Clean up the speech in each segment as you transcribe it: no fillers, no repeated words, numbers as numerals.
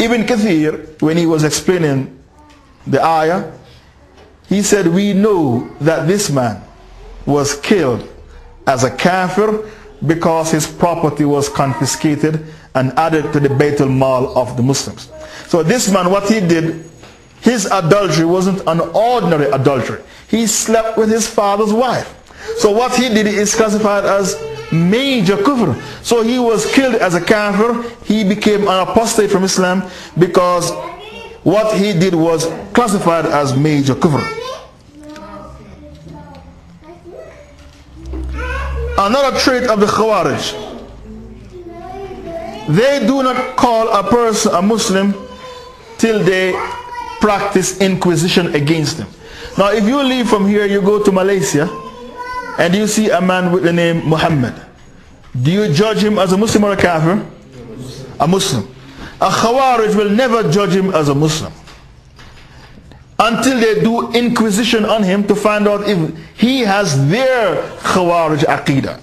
Ibn Kathir, when he was explaining the ayah, he said, we know that this man was killed as a kafir because his property was confiscated and added to the Bayt al-Mal of the Muslims. So this man, what he did, his adultery wasn't an ordinary adultery. He slept with his father's wife. So what he did is classified as major kufr. So he was killed as a kafir. He became an apostate from Islam because what he did was classified as major kufr. Another trait of the Khawarij, they do not call a person a Muslim till they practice inquisition against him. Now if you leave from here, you go to Malaysia and you see a man with the name Muhammad, do you judge him as a Muslim or a kafir? A Muslim. A Khawarij will never judge him as a Muslim until they do inquisition on him to find out if he has their Khawarij Aqidah.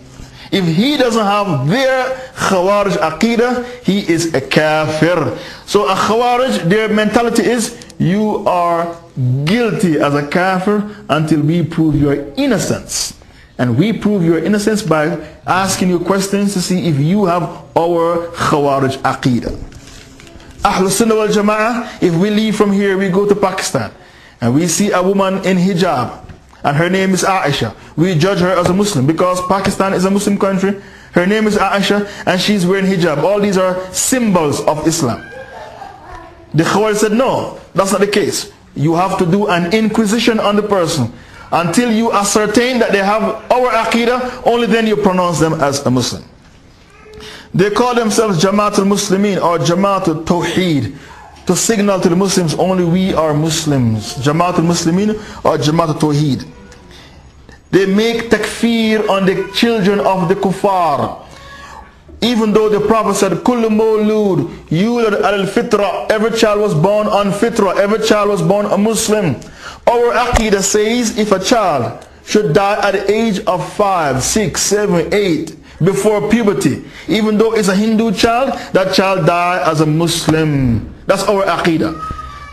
If he doesn't have their Khawarij Aqidah, he is a kafir. So a Khawarij, their mentality is, you are guilty as a kafir until we prove your innocence. And we prove your innocence by asking you questions to see if you have our Khawarij Aqidah. Ahlul Sunnah wal Jama'ah, if we leave from here, we go to Pakistan, and we see a woman in hijab, and her name is Aisha, we judge her as a Muslim because Pakistan is a Muslim country. Her name is Aisha and she's wearing hijab. All these are symbols of Islam. The Khawarij said, no, that's not the case. You have to do an inquisition on the person. Until you ascertain that they have our Aqidah, only then you pronounce them as a Muslim. They call themselves Jama'at al-Muslimin or Jama'at al-Tawheed, to signal to the Muslims only we are Muslims. Jama'at al-Muslimin or Jama'at al-Tawheed. They make takfir on the children of the kuffar. Even though the Prophet said, Kullu mawlud yulad al-fitra, every child was born on fitra, every child was born a Muslim. Our Aqidah says if a child should die at the age of 5, 6, 7, 8, before puberty, even though it's a Hindu child, that child die as a Muslim. That's our Aqidah.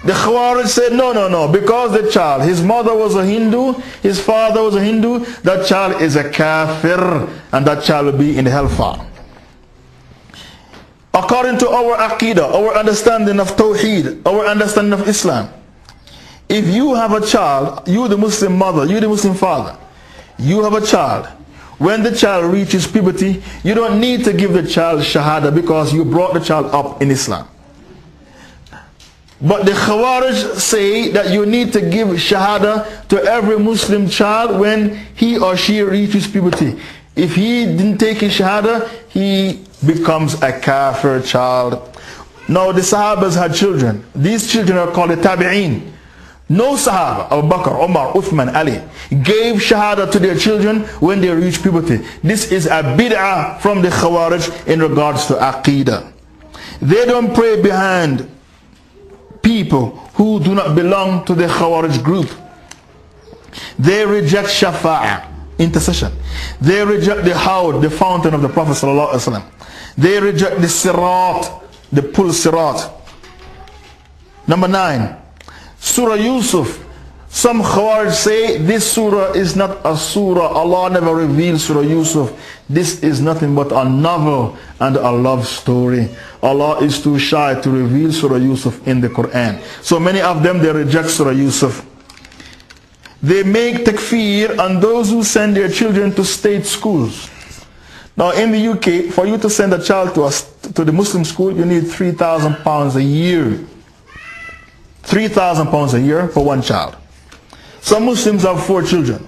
The Khawarij said, no, no, no, because the child, his mother was a Hindu, his father was a Hindu, that child is a kafir, and that child will be in the hellfire. According to our Aqidah, our understanding of Tawheed, our understanding of Islam, if you have a child, you the Muslim mother, you the Muslim father, you have a child, when the child reaches puberty, you don't need to give the child shahada because you brought the child up in Islam. But the Khawarij say that you need to give shahada to every Muslim child when he or she reaches puberty. If he didn't take his shahada, he becomes a kafir child. Now the Sahabas had children. These children are called the Tabi'een. No Sahaba, Abu Bakr, Umar, Uthman, Ali, gave shahada to their children when they reached puberty. This is a bid'ah from the Khawarij in regards to Aqidah. They don't pray behind people who do not belong to the Khawarij group. They reject shafa'ah, intercession. They reject the hawd, the fountain of the Prophet ﷺ. They reject the sirat, the pull sirat. Number 9, Surah Yusuf. Some Khawarij say this surah is not a surah. Allah never revealed Surah Yusuf. This is nothing but a novel and a love story. Allah is too shy to reveal Surah Yusuf in the Quran. So many of them, they reject Surah Yusuf. They make takfir on those who send their children to state schools. Now in the UK, for you to send a child to the Muslim school, you need £3,000 a year. £3,000 a year for one child. Some Muslims have 4 children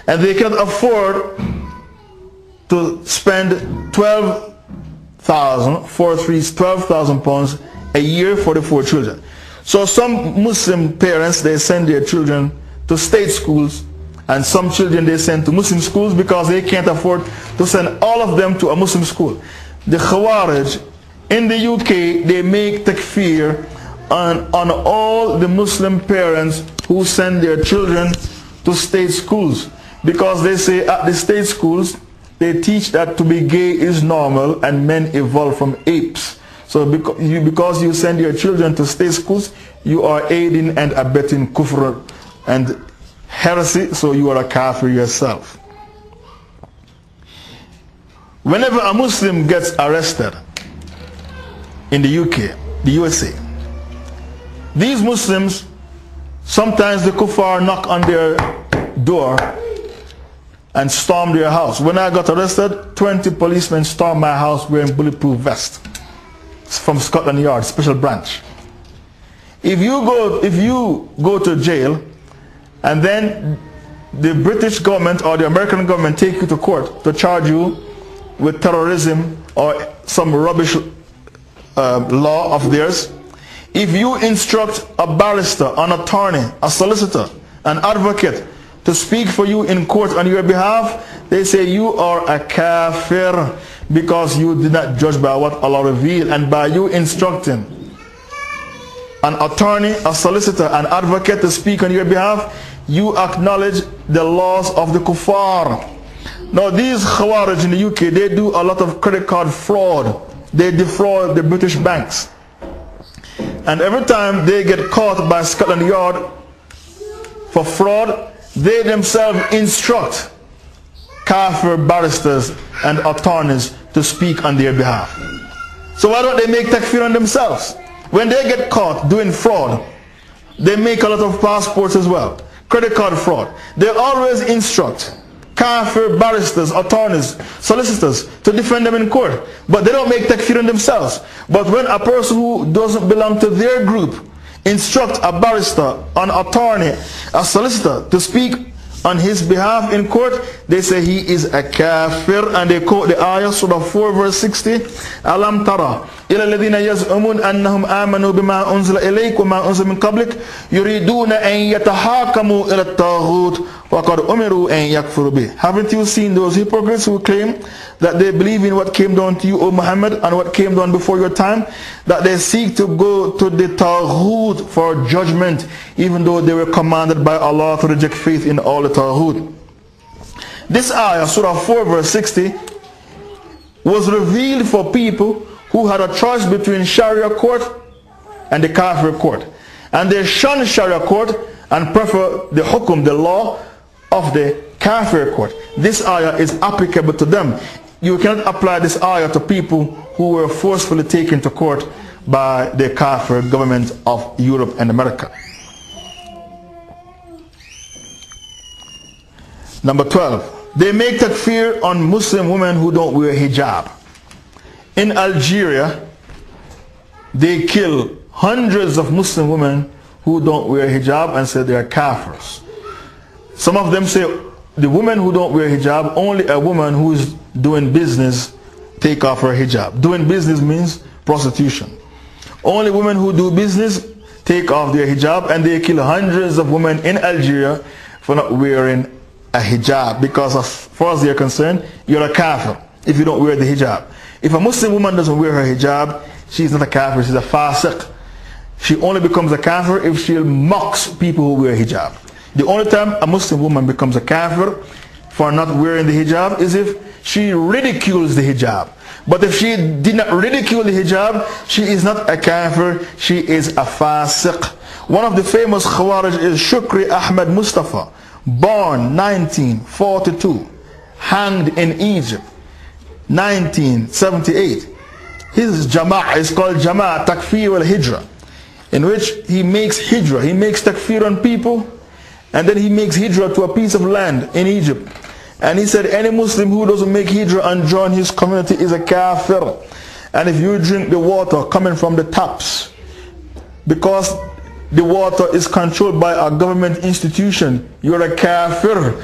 and they cannot afford to spend £12,000 a year for the 4 children. So some Muslim parents, they send their children to state schools, and some children they send to Muslim schools because they can't afford to send all of them to a Muslim school. The Khawarij in the UK, they make takfir on all the Muslim parents who send their children to state schools, because they say at the state schools they teach that to be gay is normal and men evolved from apes. So because you send your children to state schools, you are aiding and abetting kufr and heresy, so you are a kafir yourself. Whenever a Muslim gets arrested in the UK, the USA, these Muslims, sometimes the kuffar knock on their door and storm their house. When I got arrested, 20 policemen stormed my house wearing bulletproof vests. It's from Scotland Yard, special branch. If you go to jail and then the British government or the American government take you to court to charge you with terrorism or some rubbish law of theirs, if you instruct a barrister, an attorney, a solicitor, an advocate to speak for you in court on your behalf, they say you are a kafir because you did not judge by what Allah revealed. And by you instructing an attorney, a solicitor, an advocate to speak on your behalf, you acknowledge the laws of the kuffar. Now these Khawarij in the UK, they do a lot of credit card fraud. They defraud the British banks. And every time they get caught by Scotland Yard for fraud, they themselves instruct kafir barristers and attorneys to speak on their behalf. So why don't they make takfir on themselves? When they get caught doing fraud, they make a lot of passports as well. Credit card fraud. They always instruct kafir barristers, attorneys, solicitors to defend them in court. But they don't make takfir on themselves. But when a person who doesn't belong to their group instruct a barrister, an attorney, a solicitor to speak on his behalf in court, they say he is a kafir, and they quote the ayah, Surah 4 verse 60, Alam tara ila alladhina yaz'umun annahum amanu bima unzila ilayk wa ma unzila min qablik yuriduna an yatahakamu ila at-taghut wa qad umiru an yakfuru bih. Haven't you seen those hypocrites who claim that they believe in what came down to you, O Muhammad, and what came down before your time, that they seek to go to the taghut for judgment, even though they were commanded by Allah to reject faith in all the taghut. This ayah, Surah 4 verse 60, was revealed for people who had a choice between Sharia court and the Kafir court. And they shun Sharia court and prefer the hukum, the law of the Kafir court. This ayah is applicable to them. You cannot apply this ayah to people who were forcefully taken to court by the Kafir government of Europe and America. Number 12. They make takfir on Muslim women who don't wear hijab. In Algeria, they kill hundreds of Muslim women who don't wear hijab and say they are kafirs. Some of them say the women who don't wear hijab, only a woman who is doing business take off her hijab. Doing business means prostitution. Only women who do business take off their hijab, and they kill hundreds of women in Algeria for not wearing a hijab, because as far as they are concerned, you're a kafir if you don't wear the hijab. If a Muslim woman doesn't wear her hijab, she's not a kafir, she's a fasiq. She only becomes a kafir if she mocks people who wear hijab. The only time a Muslim woman becomes a kafir for not wearing the hijab is if she ridicules the hijab. But if she did not ridicule the hijab, she is not a kafir, she is a fasiq. One of the famous Khawarij is Shukri Ahmed Mustafa, born 1942, hanged in Egypt 1978. His Jama'ah is called Jama'ah Takfir al-Hijra, in which he makes hijra, he makes takfir on people, and then he makes hijra to a piece of land in Egypt. And he said any Muslim who doesn't make hijra and join his community is a kafir. And if you drink the water coming from the taps, because the water is controlled by a government institution, you're a kafir.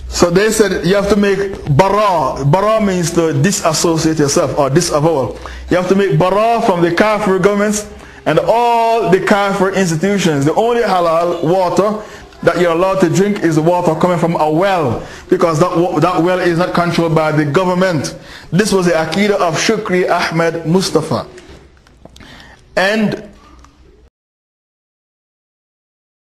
So they said you have to make bara. Bara means to disassociate yourself or disavowal. You have to make bara from the kafir governments and all the kafir institutions. The only halal water that you're allowed to drink is the water coming from a well, because that well is not controlled by the government. This was the Aqidah of Shukri Ahmed Mustafa. And